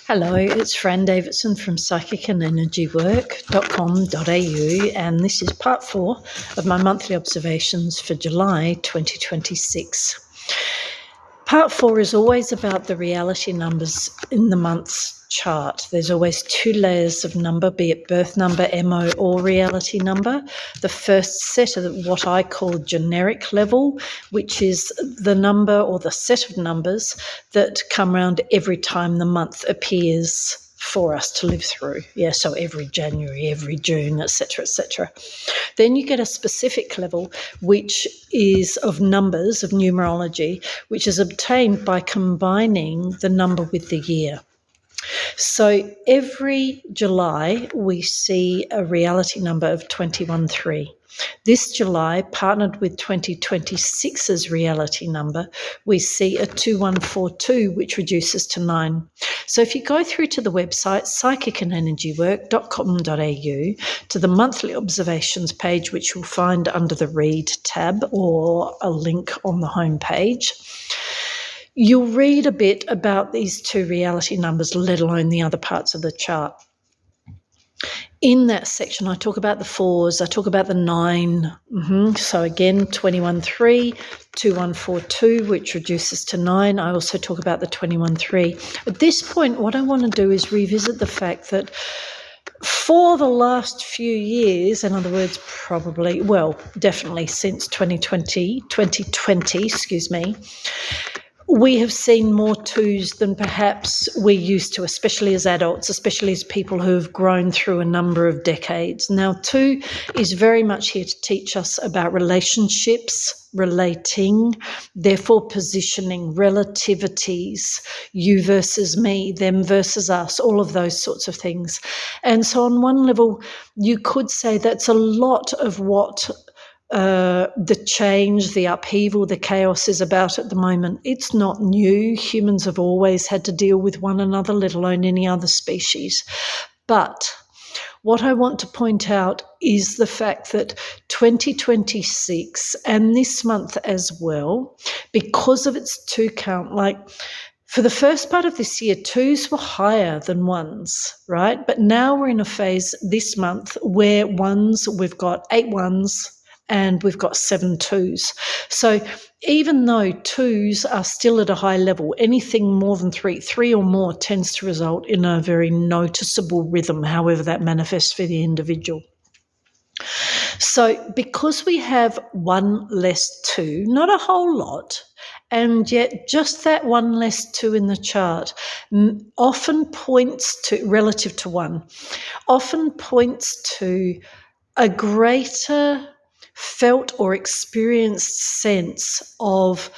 Hello, it's Fran Davidson from psychicandenergywork.com.au, and this is part 4 of my monthly observations for July 2026. Part 4 is always about the reality numbers in the month's chart. There's always 2 layers of number, be it birth number, MO, or reality number. The first set of what I call generic level, which is the number or the set of numbers that come around every time the month appears for us to live through. Yeah, so every January, every June, etc., etc. Then you get a specific level, which is of numbers, of numerology, which is obtained by combining the number with the year. So every July, we see a reality number of 213. This July, partnered with 2026's reality number, we see a 2142, which reduces to 9. So if you go through to the website psychicandenergywork.com.au to the monthly observations page, which you'll find under the Read tab or a link on the home page, you'll read a bit about these 2 reality numbers, let alone the other parts of the chart. In that section, I talk about the 4s, I talk about the 9. So again, 213, 2142, which reduces to 9. I also talk about the 213. At this point, what I want to do is revisit the fact that for the last few years, in other words, definitely since 2020, we have seen more 2s than perhaps we're used to, especially as adults, especially as people who have grown through a number of decades. Now, 2 is very much here to teach us about relationships, relating, therefore positioning, relativities, you versus me, them versus us, all of those sorts of things. And so on one level, you could say that's a lot of what the change, the upheaval, the chaos is about at the moment. It's not new. Humans have always had to deal with one another, let alone any other species. But what I want to point out is the fact that 2026 and this month as well, because of its 2 count, for the first part of this year, 2s were higher than 1s, right? But now we're in a phase this month where 1s, we've got 8 1s, and we've got 7 2s. So even though 2s are still at a high level, anything more than 3 or more tends to result in a very noticeable rhythm, however that manifests for the individual. So because we have 1 less 2, not a whole lot, and yet just that 1 less 2 in the chart often points to, relative to 1, often points to a greater felt or experienced sense of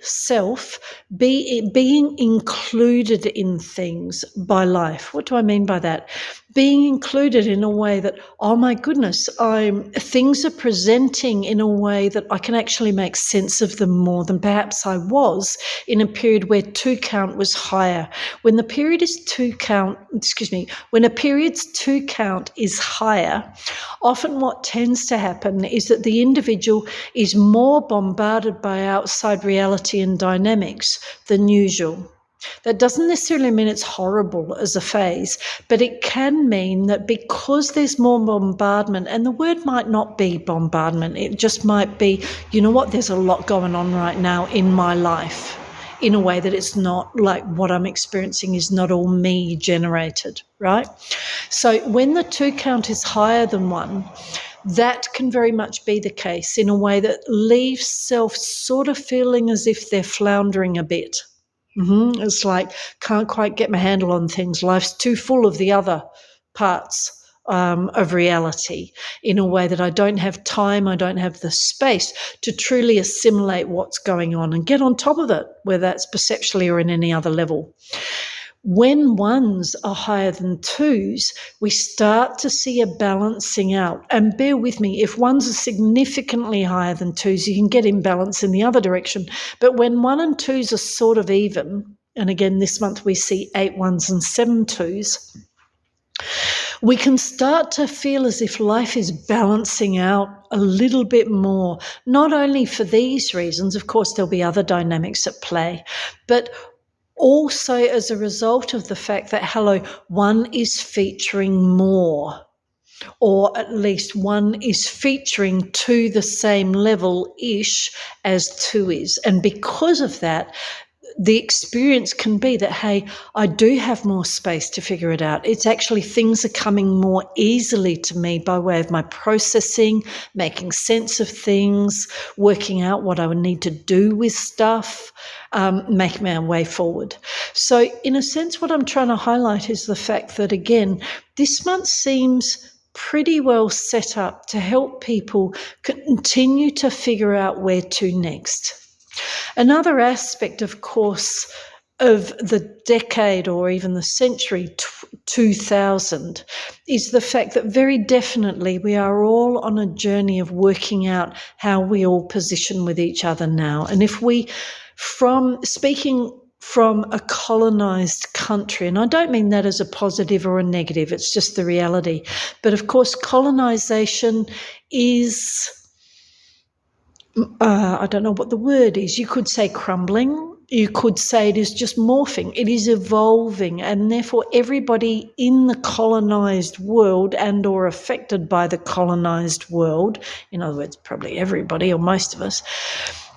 self, being included in things by life. What do I mean by that? Being included in a way that, oh my goodness, things are presenting in a way that I can actually make sense of them more than perhaps I was in a period where 2 count was higher. When a period's 2 count is higher, often what tends to happen is that the individual is more bombarded by outside reality and dynamics than usual. That doesn't necessarily mean it's horrible as a phase, but it can mean that because there's more bombardment, and the word might not be bombardment, it just might be, you know what, there's a lot going on right now in my life in a way that it's not like what I'm experiencing is not all me generated, right? So when the 2 count is higher than 1, that can very much be the case in a way that leaves self sort of feeling as if they're floundering a bit. It's like, can't quite get my handle on things. Life's too full of the other parts of reality in a way that I don't have time, I don't have the space to truly assimilate what's going on and get on top of it, whether that's perceptually or in any other level. When 1s are higher than 2s, we start to see a balancing out. And bear with me, if 1s are significantly higher than 2s, you can get imbalance in the other direction. But when 1 and 2s are sort of even, and again this month we see 8 1s and 7 2s, we can start to feel as if life is balancing out a little bit more, not only for these reasons, of course there'll be other dynamics at play, but Also, as a result of the fact that, hello, 1 is featuring more, or at least 1 is featuring to the same level-ish as 2 is. And because of that, the experience can be that, hey, I do have more space to figure it out. It's actually things are coming more easily to me by way of my processing, making sense of things, working out what I would need to do with stuff, making my way forward. So in a sense, what I'm trying to highlight is the fact that, again, this month seems pretty well set up to help people continue to figure out where to next. Another aspect, of course, of the decade or even the century 2000 is the fact that very definitely we are all on a journey of working out how we all position with each other now. And if we, speaking from a colonized country, and I don't mean that as a positive or a negative, it's just the reality. But of course, colonization is, I don't know what the word is. You could say crumbling. You could say it is just morphing. It is evolving, and therefore everybody in the colonised world and or affected by the colonised world, in other words, probably everybody or most of us,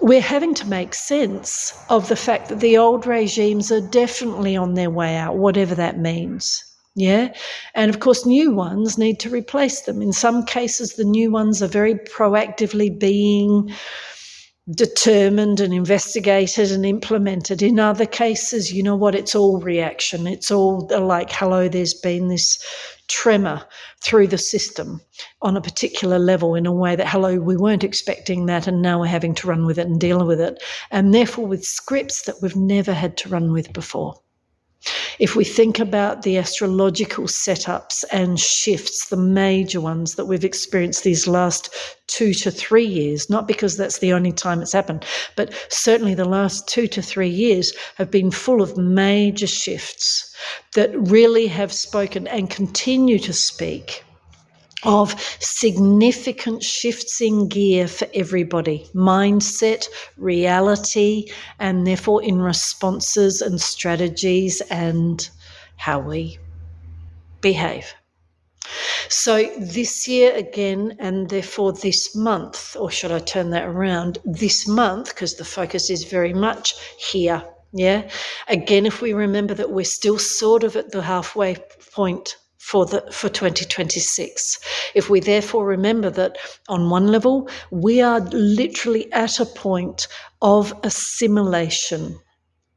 we're having to make sense of the fact that the old regimes are definitely on their way out, whatever that means. Yeah. And of course, new ones need to replace them. In some cases, the new ones are very proactively being determined and investigated and implemented. In other cases, you know what, it's all reaction. It's all like, hello, there's been this tremor through the system on a particular level in a way that, hello, we weren't expecting that and now we're having to run with it and deal with it. And therefore with scripts that we've never had to run with before. If we think about the astrological setups and shifts, the major ones that we've experienced these last 2 to 3 years, not because that's the only time it's happened, but certainly the last 2 to 3 years have been full of major shifts that really have spoken and continue to speak of significant shifts in gear for everybody, mindset, reality, and therefore in responses and strategies and how we behave. So this year again, and therefore this month, or should I turn that around, this month, because the focus is very much here, yeah? Again, if we remember that we're still sort of at the halfway point for 2026. If we therefore remember that on one level, we are literally at a point of assimilation.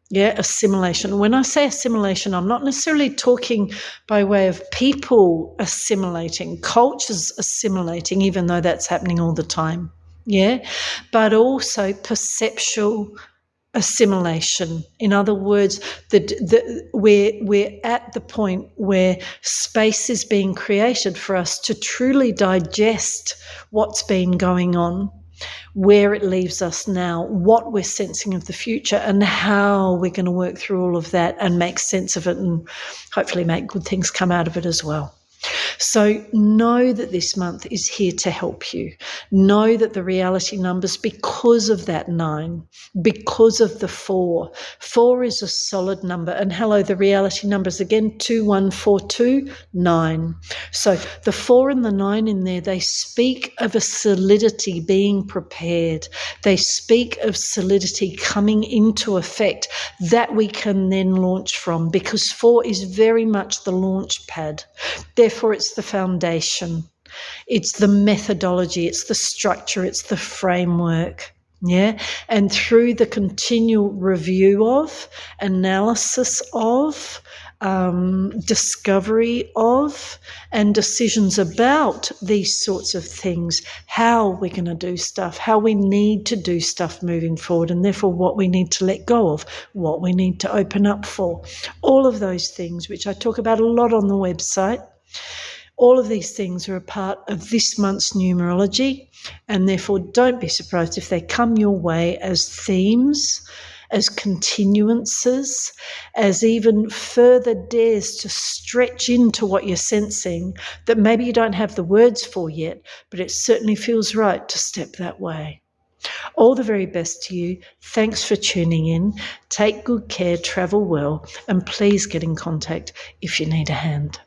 Yeah, assimilation. When I say assimilation, I'm not necessarily talking by way of people assimilating, cultures assimilating, even though that's happening all the time. Yeah, but also perceptual assimilation. In other words, we're at the point where space is being created for us to truly digest what's been going on, where it leaves us now, what we're sensing of the future, and how we're going to work through all of that and make sense of it and hopefully make good things come out of it as well. So know that this month is here to help you. Know that the reality numbers, because of that 9, because of the 4 is a solid number. And hello, the reality numbers again, 2, 1, 4, 2, 9. So the 4 and the 9 in there, they speak of a solidity being prepared. They speak of solidity coming into effect that we can then launch from, because 4 is very much the launch pad. Therefore, it's the foundation, it's the methodology, it's the structure, it's the framework, yeah? And through the continual review of, analysis of, discovery of, and decisions about these sorts of things, how we're going to do stuff, how we need to do stuff moving forward, and therefore what we need to let go of, what we need to open up for. All of those things, which I talk about a lot on the website, all of these things are a part of this month's numerology, and therefore don't be surprised if they come your way as themes, as continuances, as even further dares to stretch into what you're sensing that maybe you don't have the words for yet, but it certainly feels right to step that way. All the very best to you. Thanks for tuning in. Take good care, travel well, and please get in contact if you need a hand.